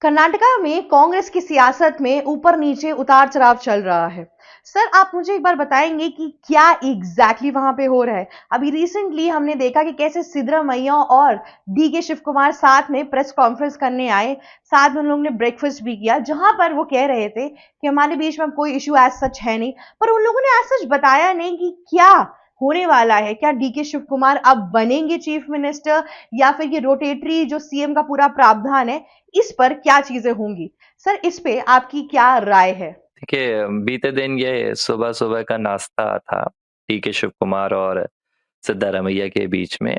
कर्नाटका में कांग्रेस की सियासत में ऊपर नीचे उतार चढ़ाव चल रहा है। सर, आप मुझे एक बार बताएंगे कि क्या एग्जैक्टली वहां पे हो रहा है। अभी रिसेंटली हमने देखा कि कैसे सिद्धरामैया और डी के शिव कुमार साथ में प्रेस कॉन्फ्रेंस करने आए। साथ में उन लोगों ने ब्रेकफास्ट भी किया, जहां पर वो कह रहे थे कि हमारे बीच में कोई इशू एज सच है नहीं। पर उन लोगों ने एज सच बताया नहीं कि क्या होने वाला है। क्या डी के शिव कुमार अब बनेंगे चीफ मिनिस्टर, या फिर ये रोटेटरी जो सीएम का पूरा प्रावधान है, इस पर क्या चीजें होंगी। सर, इस पे आपकी क्या राय है। देखिए, बीते दिन ये सुबह सुबह का नाश्ता था टी के शिव कुमार और सिद्धारमैया के बीच में।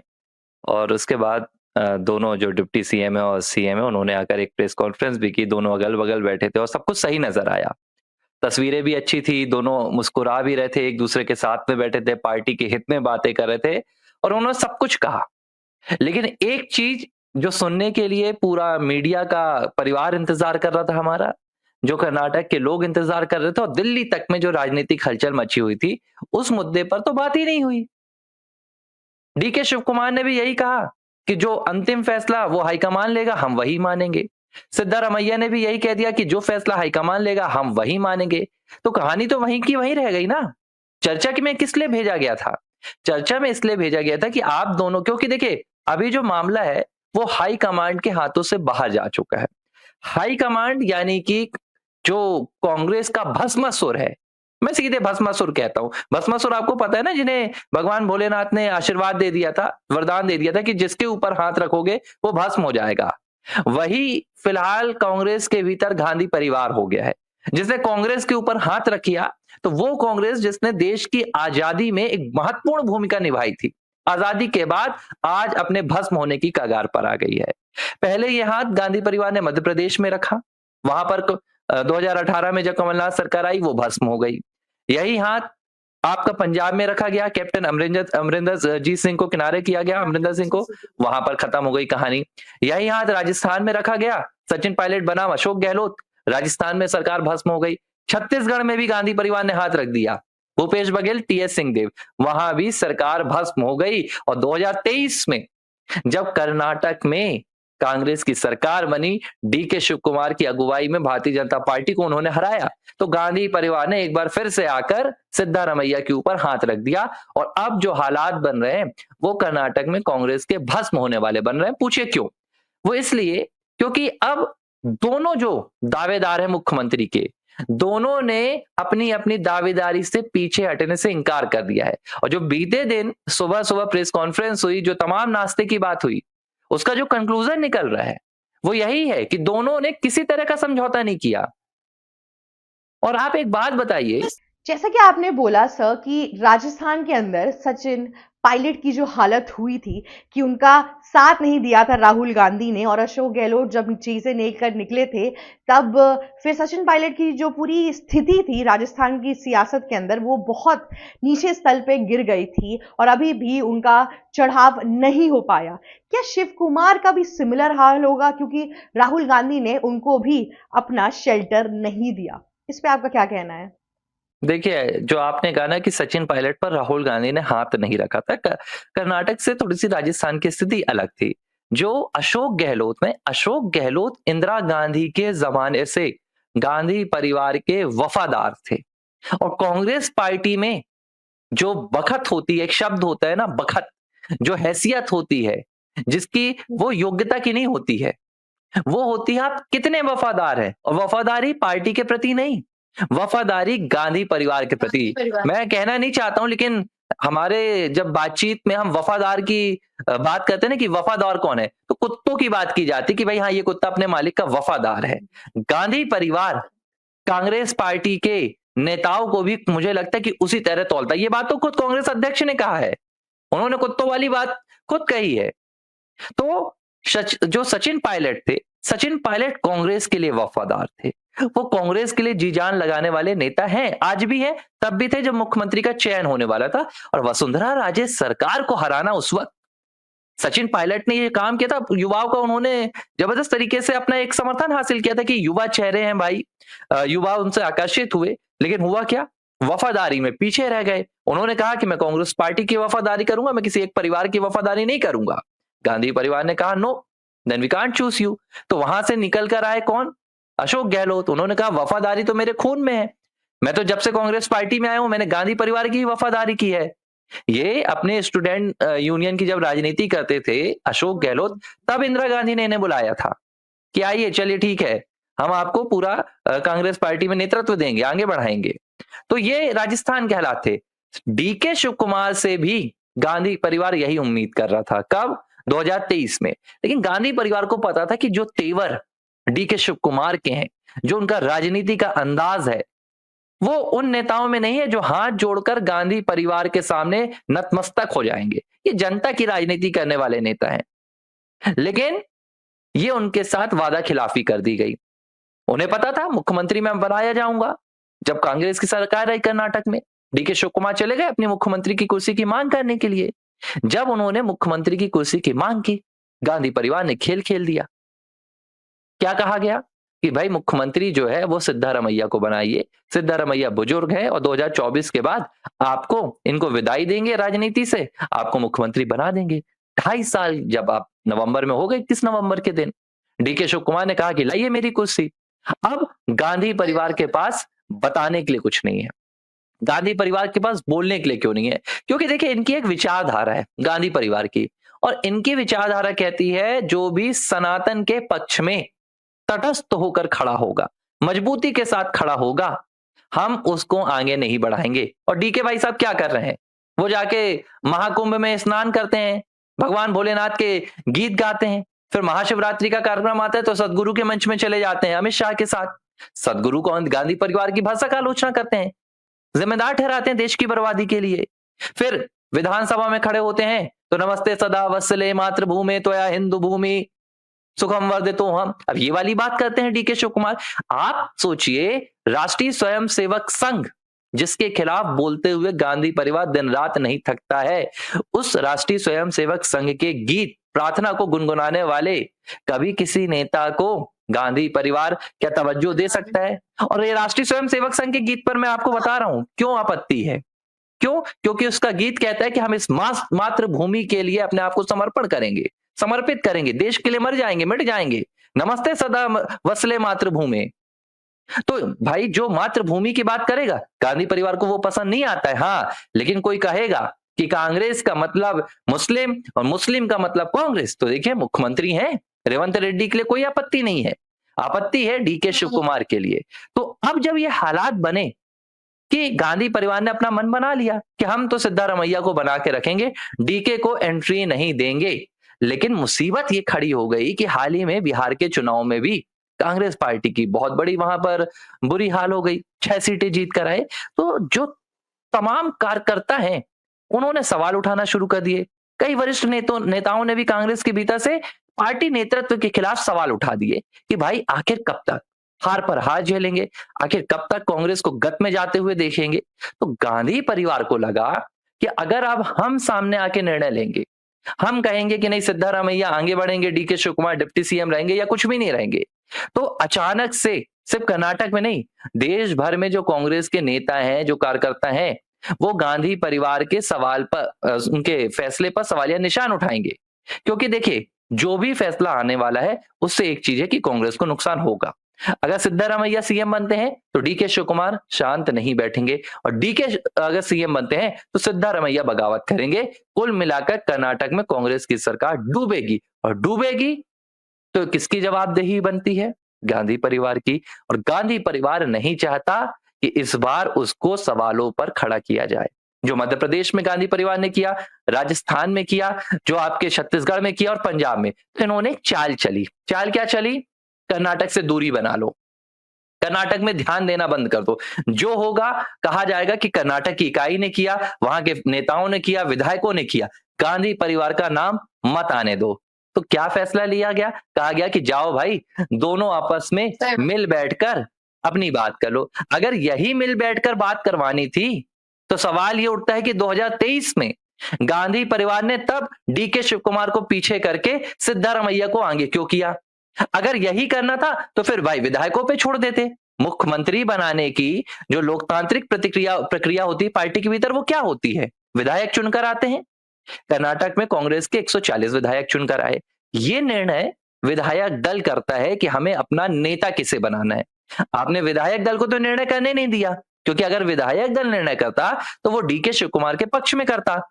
और उसके बाद दोनों जो डिप्टी सीएम है और सीएम है, उन्होंने आकर एक प्रेस कॉन्फ्रेंस भी की। दोनों अगल बगल बैठे थे और सब कुछ सही नजर आया। तस्वीरें भी अच्छी थी, दोनों मुस्कुरा भी रहे थे, एक दूसरे के साथ में बैठे थे, पार्टी के हित में बातें कर रहे थे और उन्होंने सब कुछ कहा। लेकिन एक चीज जो सुनने के लिए पूरा मीडिया का परिवार इंतजार कर रहा था हमारा, जो कर्नाटक के लोग इंतजार कर रहे थे, और दिल्ली तक में जो राजनीतिक हलचल मची हुई थी, उस मुद्दे पर तो बात ही नहीं हुई। डी के शिव कुमार ने भी यही कहा कि जो अंतिम फैसला वो हाईकमान लेगा, हम वही मानेंगे। सिद्धारमैया ने भी यही कह दिया कि जो फैसला हाईकमान लेगा, हम वही मानेंगे। तो कहानी तो वहीं की वहीं रह गई ना। चर्चा की में किस लिए भेजा गया था? चर्चा में इसलिए भेजा गया था कि आप दोनों, क्योंकि देखिए अभी जो मामला है वो हाई कमांड के हाथों से बाहर जा चुका है। हाई कमांड यानी कि जो कांग्रेस का भस्मासुर है, मैं सीधे भस्मासुर कहता हूं। भस्मासुर आपको पता है ना, जिन्हें भगवान भोलेनाथ ने आशीर्वाद दे दिया था, वरदान दे दिया था कि जिसके ऊपर हाथ रखोगे वो भस्म हो जाएगा। वही फिलहाल कांग्रेस के भीतर गांधी परिवार हो गया है। जिसने कांग्रेस के ऊपर हाथ रखिया, तो वो कांग्रेस जिसने देश की आजादी में एक महत्वपूर्ण भूमिका निभाई थी, आजादी के बाद आज अपने भस्म होने की कगार पर आ गई है। पहले ये हाथ गांधी परिवार ने मध्य प्रदेश में रखा, वहां पर 2018 में जब कमलनाथ सरकार आई वो भस्म हो गई। यही हाथ आपका पंजाब में रखा गया, कैप्टन अमरिंदर जीत सिंह को किनारे किया गया, अमरिंदर सिंह को, वहां पर खत्म हो गई कहानी। यही हाथ राजस्थान में रखा गया, सचिन पायलट बनाम अशोक गहलोत, राजस्थान में सरकार भस्म हो गई। छत्तीसगढ़ में भी गांधी परिवार ने हाथ रख दिया, भूपेश बघेल, टीएस सिंहदेव, वहां भी सरकार भस्म हो गई। और 2023 में जब कर्नाटक में कांग्रेस की सरकार बनी, डी के शिव कुमार की अगुवाई में भारतीय जनता पार्टी को उन्होंने हराया, तो गांधी परिवार ने एक बार फिर से आकर सिद्धारमैया के ऊपर हाथ रख दिया। और अब जो हालात बन रहे हैं वो कर्नाटक में कांग्रेस के भस्म होने वाले बन रहे हैं। पूछिए क्यों? वो इसलिए क्योंकि अब दोनों जो दावेदार हैं मुख्यमंत्री के, दोनों ने अपनी अपनी दावेदारी से पीछे हटने से इनकार कर दिया है। और जो बीते दिन सुबह सुबह प्रेस कॉन्फ्रेंस हुई, जो तमाम नाश्ते की बात हुई, उसका जो कंक्लूजन निकल रहा है वो यही है कि दोनों ने किसी तरह का समझौता नहीं किया। और आप एक बात बताइए। जैसा कि आपने बोला सर कि राजस्थान के अंदर सचिन पायलट की जो हालत हुई थी कि उनका साथ नहीं दिया था राहुल गांधी ने, और अशोक गहलोत जब चीजें लेकर निकले थे, तब फिर सचिन पायलट की जो पूरी स्थिति थी राजस्थान की सियासत के अंदर, वो बहुत नीचे स्तर पे गिर गई थी और अभी भी उनका चढ़ाव नहीं हो पाया। क्या शिव कुमार का भी सिमिलर हाल होगा, क्योंकि राहुल गांधी ने उनको भी अपना शेल्टर नहीं दिया। इस पे आपका क्या कहना है। देखिए, जो आपने कहा ना कि सचिन पायलट पर राहुल गांधी ने हाथ नहीं रखा था, कर्नाटक से थोड़ी सी राजस्थान की स्थिति अलग थी। जो अशोक गहलोत इंदिरा गांधी के जमाने से गांधी परिवार के वफादार थे। और कांग्रेस पार्टी में जो बखत होती है, एक शब्द होता है ना बखत, जो हैसियत होती है, जिसकी वो योग्यता की नहीं होती है, वो होती है आप कितने वफादार हैं। और वफादारी पार्टी के प्रति नहीं, वफादारी गांधी परिवार के प्रति। मैं कहना नहीं चाहता हूं, लेकिन हमारे जब बातचीत में हम वफादार की बात करते हैं ना कि वफादार कौन है, तो कुत्तों की बात की जाती कि भाई हाँ, ये कुत्ता अपने मालिक का वफादार है। गांधी परिवार कांग्रेस पार्टी के नेताओं को भी मुझे लगता है कि उसी तरह तौलता है। ये बात तो खुद कांग्रेस अध्यक्ष ने कहा है, उन्होंने कुत्तों वाली बात खुद कही है। तो जो सचिन पायलट थे, सचिन पायलट कांग्रेस के लिए वफादार थे। वो कांग्रेस के लिए जी जान लगाने वाले नेता हैं, आज भी हैं, तब भी थे जब मुख्यमंत्री का चयन होने वाला था। और वसुंधरा राजे सरकार को हराना उस वक्त सचिन पायलट ने ये काम किया था। युवाओं का उन्होंने जबरदस्त तरीके से अपना एक समर्थन हासिल किया था कि युवा चेहरे हैं भाई, युवा उनसे आकर्षित हुए। लेकिन हुआ क्या? वफादारी में पीछे रह गए। उन्होंने कहा कि मैं कांग्रेस पार्टी की वफादारी करूंगा, मैं किसी एक परिवार की वफादारी नहीं करूंगा। गांधी परिवार ने कहा no, then we can't choose you. तो वहां से निकल कर आए कौन? अशोक गहलोत। उन्होंने कहा वफादारी तो मेरे खून में है, मैं तो जब से कांग्रेस पार्टी में आया हूं मैंने गांधी परिवार की ही वफादारी की है। ये अपने स्टूडेंट यूनियन की जब राजनीति करते थे अशोक गहलोत, तब इंदिरा गांधी ने इन्हें बुलाया था कि आइए चलिए ठीक है, हम आपको पूरा कांग्रेस पार्टी में नेतृत्व देंगे, आगे बढ़ाएंगे। तो ये राजस्थान के हालात थे। डीके शिव कुमार से भी गांधी परिवार यही उम्मीद कर रहा था। कब? 2023 में। लेकिन गांधी परिवार को पता था कि जो तेवर डीके शिव कुमार के हैं, जो उनका राजनीति का अंदाज है, वो उन नेताओं में नहीं है जो हाथ जोड़कर गांधी परिवार के सामने नतमस्तक हो जाएंगे। ये जनता की राजनीति करने वाले नेता हैं। लेकिन ये उनके साथ वादा खिलाफी कर दी गई। उन्हें पता था मुख्यमंत्री मैं बनाया जाऊंगा। जब कांग्रेस की सरकार रही कर्नाटक में, डीके शिव कुमार चले गए अपनी मुख्यमंत्री की कुर्सी की मांग करने के लिए। जब उन्होंने मुख्यमंत्री की कुर्सी की मांग की, गांधी परिवार ने खेल खेल दिया। क्या कहा गया कि भाई मुख्यमंत्री जो है वो सिद्धारमैया को बनाइए, सिद्धारमैया बुजुर्ग है और 2024 के बाद आपको इनको विदाई देंगे राजनीति से, आपको मुख्यमंत्री बना देंगे। 2.5 साल जब आप नवंबर में हो गए, 31 नवंबर के दिन डीके शिव कुमार ने कहा कि लाइए मेरी कुर्सी। अब गांधी परिवार के पास बताने के लिए कुछ नहीं है, गांधी परिवार के पास बोलने के लिए क्यों नहीं है? क्योंकि देखिए इनकी एक विचारधारा है गांधी परिवार की, और इनकी विचारधारा कहती है जो भी सनातन के पक्ष में तटस्थ होकर खड़ा होगा, मजबूती के साथ खड़ा होगा, हम उसको आगे नहीं बढ़ाएंगे। और डीके भाई साहब क्या कर रहे हैं? वो जाके महाकुंभ में स्नान करते हैं, भगवान भोलेनाथ के गीत गाते हैं, फिर महाशिवरात्रि का कार्यक्रम आता है तो सदगुरु के मंच में चले जाते हैं अमित शाह के साथ। सदगुरु को गांधी परिवार की भरसक आलोचना करते हैं, जिम्मेदार ठहराते हैं देश की बर्बादी के लिए। फिर विधानसभा में खड़े होते हैं तो नमस्ते सदा वत्सले मातृभूमि त्वया हिंदू भूमि सुखम वर्धितो हम। अब ये वाली बात करते हैं डीके शिव कुमार। आप सोचिए, राष्ट्रीय स्वयंसेवक संघ जिसके खिलाफ बोलते हुए गांधी परिवार दिन रात नहीं थकता है, उस राष्ट्रीय स्वयंसेवक संघ के गीत प्रार्थना को गुनगुनाने वाले कभी किसी नेता को गांधी परिवार क्या तवज्जो दे सकता है? और ये राष्ट्रीय स्वयंसेवक संघ के गीत पर मैं आपको बता रहा हूं क्यों आपत्ति है। क्यों? क्योंकि उसका गीत कहता है कि हम इस मातृभूमि के लिए अपने आप को समर्पण करेंगे, समर्पित करेंगे, देश के लिए मर जाएंगे, मिट जाएंगे। नमस्ते सदा वसले मातृभूमि। तो भाई जो मातृभूमि की बात करेगा, गांधी परिवार को वो पसंद नहीं आता है। हाँ, लेकिन कोई कहेगा कि कांग्रेस का मतलब मुस्लिम और मुस्लिम का मतलब कांग्रेस, तो देखिए मुख्यमंत्री हैं रेवंत रेड्डी के लिए कोई आपत्ति नहीं है, आपत्ति है डीके शिव कुमार के लिए। तो अब जब ये हालात बने कि गांधी परिवार ने अपना मन बना लिया कि हम तो सिद्धारमैया को बना के रखेंगे, डीके को एंट्री नहीं देंगे। लेकिन मुसीबत ये खड़ी हो गई कि हाल ही में बिहार के चुनाव में भी कांग्रेस पार्टी की बहुत बड़ी वहां पर बुरी हाल हो गई, 6 सीटें जीत कर आए। तो जो तमाम कार्यकर्ता हैं उन्होंने सवाल उठाना शुरू कर दिए। कई वरिष्ठ नेताओं ने भी कांग्रेस के भीतर से पार्टी नेतृत्व के खिलाफ सवाल उठा दिए कि भाई आखिर कब तक हार पर हार झेलेंगे, आखिर कब तक कांग्रेस को गत में जाते हुए देखेंगे। तो गांधी परिवार को लगा कि अगर अब हम सामने आके निर्णय लेंगे, हम कहेंगे कि नहीं सिद्धारमैया आगे बढ़ेंगे, DK Shivakumar deputy CM रहेंगे या कुछ भी नहीं रहेंगे, तो अचानक से सिर्फ कर्नाटक में नहीं, देश भर में जो कांग्रेस के नेता हैं, जो कार्यकर्ता हैं, वो गांधी परिवार के सवाल पर, उनके फैसले पर सवालिया निशान उठाएंगे। क्योंकि देखिए जो भी फैसला आने वाला है उससे एक चीज है कि कांग्रेस को नुकसान होगा। अगर सिद्धारमैया सीएम बनते हैं तो डीके शिव कुमार शांत नहीं बैठेंगे, और डीके अगर सीएम बनते हैं तो सिद्धारमैया बगावत करेंगे। कुल मिलाकर कर्नाटक में कांग्रेस की सरकार डूबेगी, और डूबेगी तो किसकी जवाबदेही बनती है? गांधी परिवार की। और गांधी परिवार नहीं चाहता कि इस बार उसको सवालों पर खड़ा किया जाए। जो मध्य प्रदेश में गांधी परिवार ने किया, राजस्थान में किया, जो आपके छत्तीसगढ़ में किया और पंजाब में, तो इन्होंने चाल चली। चाल क्या चली? कर्नाटक से दूरी बना लो, कर्नाटक में ध्यान देना बंद कर दो। जो होगा कहा जाएगा कि कर्नाटक की इकाई ने किया, वहां के नेताओं ने किया, विधायकों ने किया, गांधी परिवार का नाम मत आने दो। तो क्या फैसला लिया गया? कहा गया कि जाओ भाई दोनों आपस में मिल बैठकर अपनी बात कर लो। अगर यही मिल बैठकर बात करवानी थी तो सवाल ये उठता है कि 2023 में गांधी परिवार ने तब डीके शिव कुमार को पीछे करके सिद्धारमैया को आगे क्यों किया? अगर यही करना था तो फिर भाई विधायकों पे छोड़ देते। मुख्यमंत्री बनाने की जो लोकतांत्रिक प्रक्रिया होती है पार्टी के भीतर, वो क्या होती है? विधायक चुनकर आते हैं। कर्नाटक में कांग्रेस के 140 विधायक चुनकर आए। ये निर्णय विधायक दल करता है कि हमें अपना नेता किसे बनाना है। आपने विधायक दल को तो निर्णय करने नहीं दिया, क्योंकि अगर विधायक दल निर्णय करता तो वो डीके शिव कुमार के पक्ष में करता।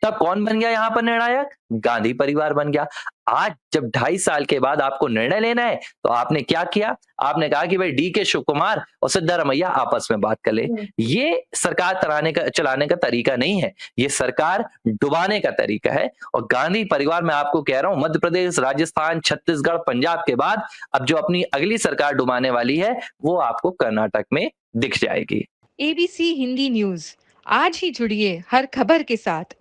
तब कौन बन गया यहाँ पर निर्णायक? गांधी परिवार बन गया। आज जब 2.5 साल के बाद आपको निर्णय लेना है तो आपने क्या किया? आपने कहा कि भाई डीके शिव कुमार और सिद्धारमैया आपस में बात कर ले। ये सरकार चलाने का तरीका नहीं है, ये सरकार डुबाने का तरीका है। और गांधी परिवार, मैं आपको कह रहा हूं, मध्य प्रदेश, राजस्थान, छत्तीसगढ़, पंजाब के बाद अब जो अपनी अगली सरकार डुबाने वाली है वो आपको कर्नाटक में दिख जाएगी। एबीसी हिंदी न्यूज, आज ही जुड़िए हर खबर के साथ।